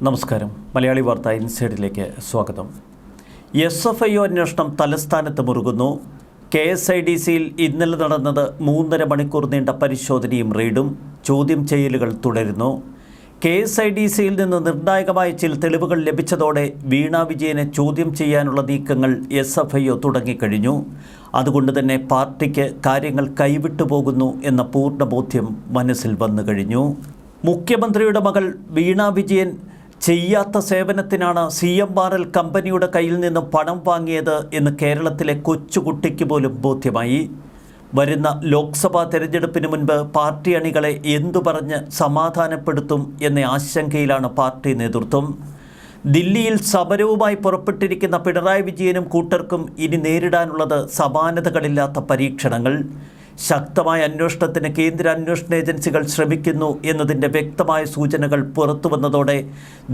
നമസ്കാരം. മലയാളി വാർത്ത ഇൻസൈഡിലേക്ക് സ്വാഗതം. SFIO അന്വേഷണം തലസ്ഥാനത്ത് മുറുകുന്നു. KSIDCയിൽ ഇന്നലെ നടന്നത് 3.5 മണിക്കൂർ നീണ്ട പരിശോധനയും റെയ്ഡും. ചോദ്യം ചെയ്യലുകൾ തുടരുന്നു. KSIDCയിൽ നിന്ന് നിർണായകമായ ചില തെളിവുകൾ ലഭിച്ചതോടെ വീണ വിജയനെ ചോദ്യം ചെയ്യാനുള്ള നീക്കങ്ങൾ SFIO തുടങ്ങിക്കഴിഞ്ഞു. അതുകൊണ്ട് തന്നെ പാർട്ടിക്ക് കാര്യങ്ങൾ കൈവിട്ടു പോകുന്നു എന്ന പൂർണ്ണ ബോധ്യം മനസ്സിൽ വന്നു കഴിഞ്ഞു. മുഖ്യമന്ത്രിയുടെ മകൾ വീണ വിജയൻ ചെയ്യാത്ത സേവനത്തിനാണ് CMRL കമ്പനിയുടെ കയ്യിൽ നിന്നും പണം വാങ്ങിയത് എന്ന് കേരളത്തിലെ കൊച്ചുകുട്ടിക്ക് പോലും ബോധ്യമായി. വരുന്ന ലോക്സഭാ തെരഞ്ഞെടുപ്പിന് മുൻപ് പാർട്ടി അണികളെ എന്തു പറഞ്ഞ് സമാധാനപ്പെടുത്തും എന്ന ആശങ്കയിലാണ് പാർട്ടി നേതൃത്വം. ദില്ലിയിൽ സമരവുമായി പുറപ്പെട്ടിരിക്കുന്ന പിണറായി വിജയനും കൂട്ടർക്കും ഇനി നേരിടാനുള്ളത് സമാനതകളില്ലാത്ത പരീക്ഷണങ്ങൾ. ശക്തമായ അന്വേഷണത്തിന് കേന്ദ്ര അന്വേഷണ ഏജൻസികൾ ശ്രമിക്കുന്നു എന്നതിൻ്റെ വ്യക്തമായ സൂചനകൾ പുറത്തു വന്നതോടെ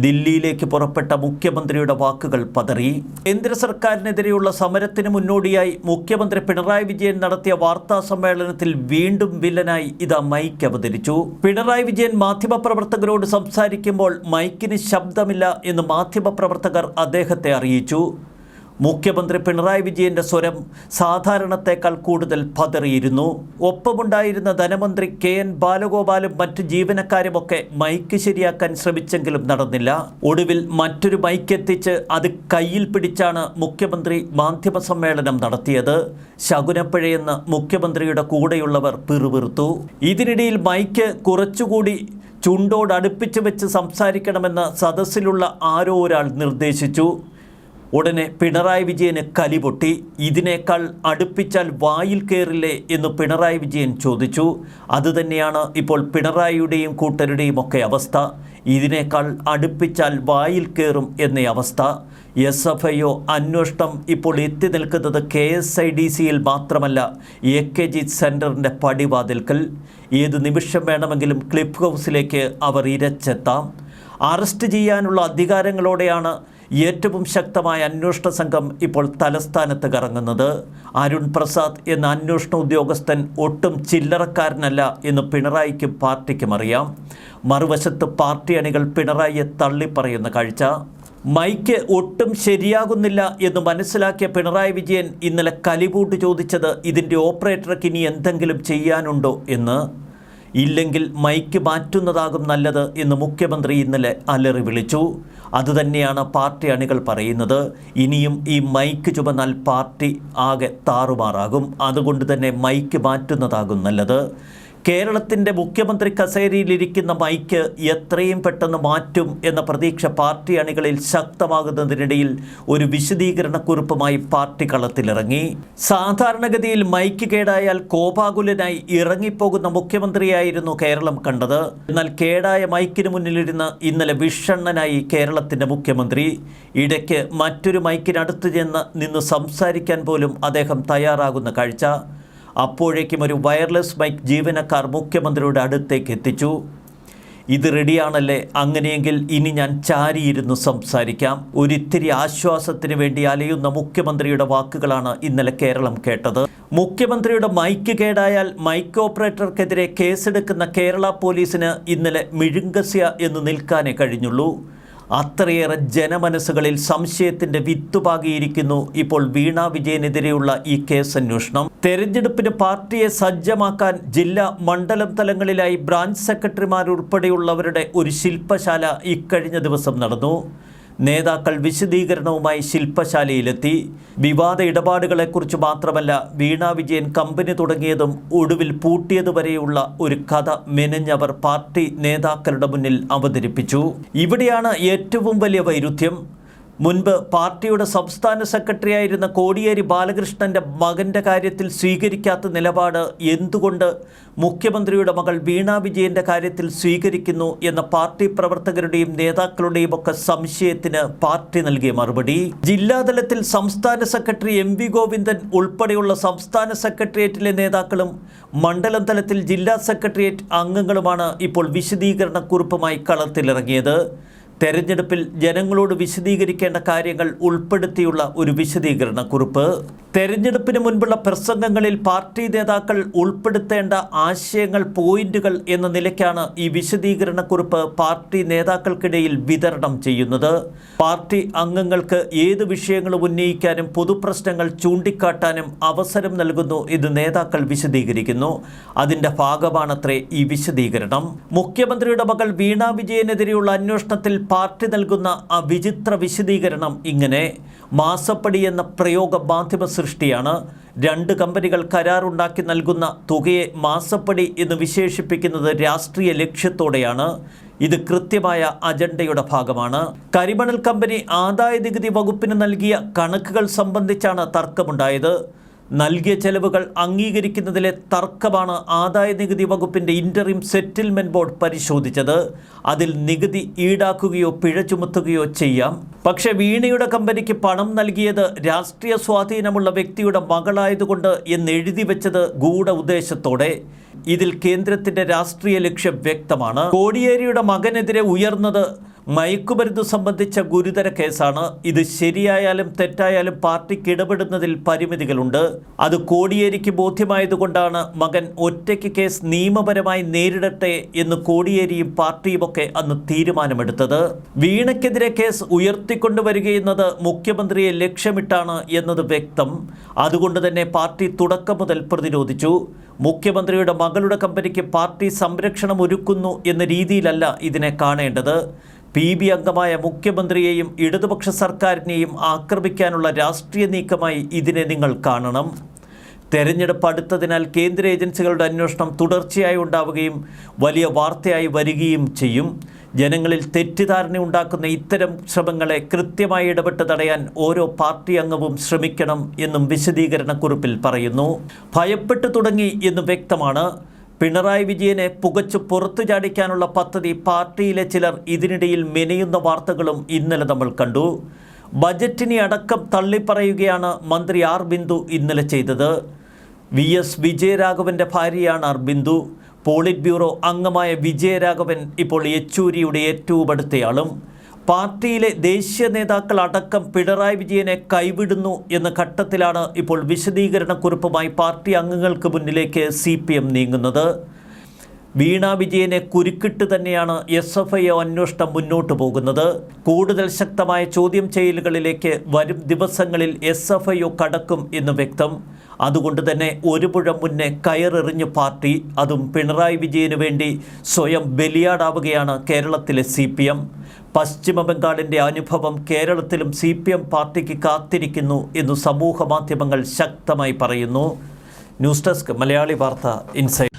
ദില്ലിയിലേക്ക് പുറപ്പെട്ട മുഖ്യമന്ത്രിയുടെ വാക്കുകൾ പതറി. കേന്ദ്ര സർക്കാരിനെതിരെയുള്ള സമരത്തിന് മുന്നോടിയായി മുഖ്യമന്ത്രി പിണറായി വിജയൻ നടത്തിയ വാർത്താ സമ്മേളനത്തിൽ വീണ്ടും വില്ലനായി ഇതാ മൈക്ക് അവതരിച്ചു. പിണറായി വിജയൻ മാധ്യമപ്രവർത്തകരോട് സംസാരിക്കുമ്പോൾ മൈക്കിന് ശബ്ദമില്ല എന്ന് മാധ്യമപ്രവർത്തകർ അദ്ദേഹത്തെ അറിയിച്ചു. മുഖ്യമന്ത്രി പിണറായി വിജയൻ്റെ സ്വരം സാധാരണത്തേക്കാൾ കൂടുതൽ പതറിയിരുന്നു. ഒപ്പമുണ്ടായിരുന്ന ധനമന്ത്രി KN ബാലഗോപാലും മറ്റ് ജീവനക്കാരുമൊക്കെ മൈക്ക് ശരിയാക്കാൻ ശ്രമിച്ചെങ്കിലും നടന്നില്ല. ഒടുവിൽ മറ്റൊരു മൈക്ക് എത്തിച്ച് അത് കയ്യിൽ പിടിച്ചാണ് മുഖ്യമന്ത്രി മാധ്യമ സമ്മേളനം നടത്തിയത്. ശകുനപ്പിഴയെന്ന് മുഖ്യമന്ത്രിയുടെ കൂടെയുള്ളവർ പിറുപിറുത്തു. ഇതിനിടയിൽ മൈക്ക് കുറച്ചുകൂടി ചുണ്ടോടടുപ്പിച്ച് വെച്ച് സംസാരിക്കണമെന്ന് സദസ്സിലുള്ള ആരോ ഒരാൾ നിർദ്ദേശിച്ചു. ഉടനെ പിണറായി വിജയന് കലിപൊട്ടി. ഇതിനേക്കാൾ അടുപ്പിച്ചാൽ വായിൽ കയറില്ലേ എന്ന് പിണറായി വിജയൻ ചോദിച്ചു. അതുതന്നെയാണ് ഇപ്പോൾ പിണറായിയുടെയും കൂട്ടരുടെയും ഒക്കെ അവസ്ഥ. ഇതിനേക്കാൾ അടുപ്പിച്ചാൽ വായിൽ കയറും എന്ന അവസ്ഥ. SFIO അന്വേഷണം ഇപ്പോൾ എത്തി നിൽക്കുന്നത് KSIDCയിൽ മാത്രമല്ല, AKG സെൻറ്ററിൻ്റെ പടിവാതിൽക്കൽ. ഏത് നിമിഷം വേണമെങ്കിലും ക്ലിഫ് ഹൗസിലേക്ക് അവർ ഇരച്ചെത്താം. അറസ്റ്റ് ചെയ്യാനുള്ള അധികാരങ്ങളോടെയാണ് ഏറ്റവും ശക്തമായ അന്വേഷണ സംഘം ഇപ്പോൾ തലസ്ഥാനത്ത് കറങ്ങുന്നത്. അരുൺ പ്രസാദ് എന്ന അന്വേഷണ ഉദ്യോഗസ്ഥൻ ഒട്ടും ചില്ലറക്കാരനല്ല എന്ന് പിണറായിക്കും പാർട്ടിക്കും അറിയാം. മറുവശത്ത് പാർട്ടി അണികൾ പിണറായിയെ തള്ളിപ്പറയുന്ന കാഴ്ച. മൈക്ക് ഒട്ടും ശരിയാകുന്നില്ല എന്ന് മനസ്സിലാക്കിയ പിണറായി വിജയൻ ഇന്നലെ കലിപൂട്ട് ചോദിച്ചത് ഇതിൻ്റെ ഓപ്പറേറ്റർക്ക് ഇനി എന്തെങ്കിലും ചെയ്യാനുണ്ടോ എന്ന്. ഇല്ലെങ്കിൽ മൈക്ക് മാറ്റുന്നതാകും നല്ലത് എന്ന് മുഖ്യമന്ത്രി ഇന്നലെ അലറി വിളിച്ചു. അതുതന്നെയാണ് പാർട്ടി അണികൾ പറയുന്നത്. ഇനിയും ഈ മൈക്ക് ചുമന്നാൽ പാർട്ടി ആകെ താറുമാറാകും. അതുകൊണ്ട് തന്നെ മൈക്ക് മാറ്റുന്നതാകും നല്ലത്. കേരളത്തിൻ്റെ മുഖ്യമന്ത്രി കസേരയിലിരിക്കുന്ന മൈക്ക് എത്രയും പെട്ടെന്ന് മാറ്റും എന്ന പ്രതീക്ഷ പാർട്ടി അണികളിൽ ശക്തമാകുന്നതിനിടയിൽ ഒരു വിശദീകരണക്കുറിപ്പുമായി പാർട്ടി കളത്തിലിറങ്ങി. സാധാരണഗതിയിൽ മൈക്ക് കേടായാൽ കോപാകുലനായി ഇറങ്ങിപ്പോകുന്ന മുഖ്യമന്ത്രിയായിരുന്നു കേരളം കണ്ടത്. എന്നാൽ കേടായ മൈക്കിന് മുന്നിലിരുന്ന് ഇന്നലെ വിഷണ്ണനായി കേരളത്തിൻ്റെ മുഖ്യമന്ത്രി. ഇടയ്ക്ക് മറ്റൊരു മൈക്കിനടുത്ത് നിന്ന് സംസാരിക്കാൻ പോലും അദ്ദേഹം തയ്യാറാകുന്ന കാഴ്ച. അപ്പോഴേക്കും ഒരു വയർലെസ് മൈക്ക് ജീവനക്കാർ മുഖ്യമന്ത്രിയുടെ അടുത്തേക്ക് എത്തിച്ചു. ഇത് റെഡിയാണല്ലേ? അങ്ങനെയെങ്കിൽ ഇനി ഞാൻ ചാരിയിരുന്നു സംസാരിക്കാം. ഒരിത്തിരി ആശ്വാസത്തിന് വേണ്ടി അലയുന്ന മുഖ്യമന്ത്രിയുടെ വാക്കുകളാണ് ഇന്നലെ കേരളം കേട്ടത്. മുഖ്യമന്ത്രിയുടെ മൈക്ക് കേടായാൽ മൈക്ക് ഓപ്പറേറ്റർക്കെതിരെ കേസെടുക്കുന്ന കേരള പോലീസിന് ഇന്നലെ മിഴുങ്കസ്യ എന്ന് നിൽക്കാനേ കഴിഞ്ഞുള്ളൂ. അത്രയേറെ ജനമനസ്സുകളിൽ സംശയത്തിൻ്റെ വിത്തുപാകിയിരിക്കുന്നു ഇപ്പോൾ വീണ വിജയനെതിരെയുള്ള ഈ കേസ് അന്വേഷണം. തെരഞ്ഞെടുപ്പിന് പാർട്ടിയെ സജ്ജമാക്കാൻ ജില്ലാ മണ്ഡലം തലങ്ങളിലായി ബ്രാഞ്ച് സെക്രട്ടറിമാരുൾപ്പെടെയുള്ളവരുടെ ഒരു ശില്പശാല ഇക്കഴിഞ്ഞ ദിവസം നടന്നു. നേതാക്കൾ വിശദീകരണവുമായി ശില്പശാലയിലെത്തി. വിവാദ ഇടപാടുകളെക്കുറിച്ച് മാത്രമല്ല, വീണ വിജയൻ കമ്പനി തുടങ്ങിയതും ഒടുവിൽ പൂട്ടിയതുവരെയുള്ള ഒരു കഥ മെനഞ്ഞവർ പാർട്ടി നേതാക്കളുടെ മുന്നിൽ അവതരിപ്പിച്ചു. ഇവിടെയാണ് ഏറ്റവും വലിയ വൈരുദ്ധ്യം. മുൻപ് പാർട്ടിയുടെ സംസ്ഥാന സെക്രട്ടറിയായിരുന്ന കോടിയേരി ബാലകൃഷ്ണൻ്റെ മകൻ്റെ കാര്യത്തിൽ സ്വീകരിക്കാത്ത നിലപാട് എന്തുകൊണ്ട് മുഖ്യമന്ത്രിയുടെ മകൾ വീണ വിജയൻ്റെ കാര്യത്തിൽ സ്വീകരിക്കുന്നു എന്ന പാർട്ടി പ്രവർത്തകരുടെയും നേതാക്കളുടെയും ഒക്കെ സംശയത്തിന് പാർട്ടി നൽകിയ മറുപടി. ജില്ലാതലത്തിൽ സംസ്ഥാന സെക്രട്ടറി MV ഗോവിന്ദൻ ഉൾപ്പെടെയുള്ള സംസ്ഥാന സെക്രട്ടേറിയറ്റിലെ നേതാക്കളും മണ്ഡലം തലത്തിൽ ജില്ലാ സെക്രട്ടേറിയറ്റ് അംഗങ്ങളുമാണ് ഇപ്പോൾ വിശദീകരണക്കുറിപ്പുമായി കളത്തിലിറങ്ങിയത്. തെരഞ്ഞെടുപ്പിൽ ജനങ്ങളോട് വിശദീകരിക്കേണ്ട കാര്യങ്ങൾ ഉൾപ്പെടുത്തിയുള്ള ഒരു വിശദീകരണക്കുറിപ്പ്. തെരഞ്ഞെടുപ്പിന് മുൻപുള്ള പ്രസംഗങ്ങളിൽ പാർട്ടി നേതാക്കൾ ഉൾപ്പെടുത്തേണ്ട ആശയങ്ങൾ, പോയിന്റുകൾ എന്ന നിലയ്ക്കാണ് ഈ വിശദീകരണക്കുറിപ്പ് പാർട്ടി നേതാക്കൾക്കിടയിൽ വിതരണം ചെയ്യുന്നത്. പാർട്ടി അംഗങ്ങൾക്ക് ഏത് വിഷയങ്ങളും ഉന്നയിക്കാനും പൊതുപ്രശ്നങ്ങൾ ചൂണ്ടിക്കാട്ടാനും അവസരം നൽകുന്നു എന്ന് നേതാക്കൾ വിശദീകരിക്കുന്നു. അതിൻ്റെ ഭാഗമാണത്രേ ഈ വിശദീകരണം. മുഖ്യമന്ത്രിയുടെ മകൾ വീണ വിജയനെതിരെയുള്ള അന്വേഷണത്തിൽ പാർട്ടി നൽകുന്ന ആ വിചിത്ര വിശദീകരണം ഇങ്ങനെ: മാസപ്പടി എന്ന പ്രയോഗ മാധ്യമ സൃഷ്ടിയാണ്. 2 കമ്പനികൾ കരാറുണ്ടാക്കി നൽകുന്ന തുകയെ മാസപ്പടി എന്ന് വിശേഷിപ്പിക്കുന്നത് രാഷ്ട്രീയ ലക്ഷ്യത്തോടെയാണ്. ഇത് കൃത്യമായ അജണ്ടയുടെ ഭാഗമാണ്. കരിമണൽ കമ്പനി ആദായനികുതി വകുപ്പിന് നൽകിയ കണക്കുകൾ സംബന്ധിച്ചാണ് തർക്കമുണ്ടായത്. നൽകിയ ചെലവുകൾ അംഗീകരിക്കുന്നതിലെ തർക്കമാണ് ആദായനികുതി വകുപ്പിൻ്റെ ഇൻ്ററിം സെറ്റിൽമെൻറ്റ് ബോർഡ് പരിശോധിച്ചത്. അതിൽ നികുതി ഈടാക്കുകയോ പിഴ ചുമത്തുകയോ ചെയ്യാം. പക്ഷേ വീണയുടെ കമ്പനിക്ക് പണം നൽകിയത് രാഷ്ട്രീയ സ്വാധീനമുള്ള വ്യക്തിയുടെ മകളായതുകൊണ്ട് എന്നെഴുതി വെച്ചത് ഗൂഢ ഉദ്ദേശത്തോടെ. ഇതിൽ കേന്ദ്രത്തിൻ്റെ രാഷ്ട്രീയ ലക്ഷ്യം വ്യക്തമാണ്. കോടിയേരിയുടെ മകനെതിരെ ഉയർന്നത് മയക്കുമരുന്ന് സംബന്ധിച്ച ഗുരുതര കേസാണ്. ഇത് ശരിയായാലും തെറ്റായാലും പാർട്ടിക്ക് ഇടപെടുന്നതിൽ പരിമിതികളുണ്ട്. അത് കോടിയേരിക്ക് ബോധ്യമായതുകൊണ്ടാണ് മകൻ ഒറ്റയ്ക്ക് കേസ് നിയമപരമായി നേരിടട്ടെ എന്ന് കോടിയേരിയും പാർട്ടിയുമൊക്കെ അന്ന് തീരുമാനമെടുത്തത്. വീണയ്ക്കെതിരെ കേസ് ഉയർത്തിക്കൊണ്ടുവരികയെന്നത് മുഖ്യമന്ത്രിയെ ലക്ഷ്യമിട്ടാണ് എന്നത് വ്യക്തം. അതുകൊണ്ട് തന്നെ പാർട്ടി തുടക്കം മുതൽ പ്രതിരോധിച്ചു. മുഖ്യമന്ത്രിയുടെ മകളുടെ കമ്പനിക്ക് പാർട്ടി സംരക്ഷണം ഒരുക്കുന്നു എന്ന രീതിയിലല്ല ഇതിനെ കാണേണ്ടത്. PB അംഗമായ മുഖ്യമന്ത്രിയെയും ഇടതുപക്ഷ സർക്കാരിനെയും ആക്രമിക്കാനുള്ള രാഷ്ട്രീയ നീക്കമായി ഇതിനെ നിങ്ങൾ കാണണം. തെരഞ്ഞെടുപ്പ് അടുത്തതിനാൽ കേന്ദ്ര ഏജൻസികളുടെ അന്വേഷണം തുടർച്ചയായി ഉണ്ടാവുകയും വലിയ വാർത്തയായി വരികയും ചെയ്യും. ജനങ്ങളിൽ തെറ്റിദ്ധാരണ ഉണ്ടാക്കുന്ന ഇത്തരം ശ്രമങ്ങളെ കൃത്യമായി ഇടപെട്ട് തടയാൻ ഓരോ പാർട്ടി അംഗവും ശ്രമിക്കണം എന്നും വിശദീകരണക്കുറിപ്പിൽ പറയുന്നു. ഭയപ്പെട്ടു തുടങ്ങി എന്ന് വ്യക്തമാണ്. പിണറായി വിജയനെ പുകച്ചു പുറത്തു ചാടിക്കാനുള്ള പദ്ധതി പാർട്ടിയിലെ ചിലർ ഇതിനിടയിൽ മെനയുന്ന വാർത്തകളും ഇന്നലെ നമ്മൾ കണ്ടു. ബജറ്റിനെ അടക്കം തള്ളിപ്പറയുകയാണ് മന്ത്രി ആർ ബിന്ദു ഇന്നലെ ചെയ്തത്. VS വിജയരാഘവൻ്റെ ഭാര്യയാണ് ആർ ബിന്ദു. പോളിറ്റ് ബ്യൂറോ അംഗമായ വിജയരാഘവൻ ഇപ്പോൾ യെച്ചൂരിയുടെ ഏറ്റവും അടുത്തയാളും. പാർട്ടിയിലെ ദേശീയ നേതാക്കൾ അടക്കം പിണറായി വിജയനെ കൈവിടുന്നു എന്ന ഘട്ടത്തിലാണ് ഇപ്പോൾ വിശദീകരണക്കുറിപ്പുമായി പാർട്ടി അംഗങ്ങൾക്ക് മുന്നിലേക്ക് CPM നീങ്ങുന്നത്. വീണ വിജയനെ കുരുക്കിട്ട് തന്നെയാണ് SFI അന്വേഷണം മുന്നോട്ട് പോകുന്നത്. കൂടുതൽ ശക്തമായ ചോദ്യം ചെയ്യലുകളിലേക്ക് വരും ദിവസങ്ങളിൽ SFI കടക്കും എന്ന് വ്യക്തം. അതുകൊണ്ട് തന്നെ ഒരു മുഴം മുന്നേ കയറെറിഞ്ഞ് പാർട്ടി, അതും പിണറായി വിജയന് വേണ്ടി സ്വയം ബലിയാടാവുകയാണ് കേരളത്തിലെ CPM. പശ്ചിമ ബംഗാളിൻ്റെ അനുഭവം കേരളത്തിലും CPM പാർട്ടിക്ക് കാത്തിരിക്കുന്നു എന്ന് സമൂഹ മാധ്യമങ്ങൾ ശക്തമായി പറയുന്നു. ന്യൂസ് ഡെസ്ക് മലയാളി വാർത്ത ഇൻസൈഡ്.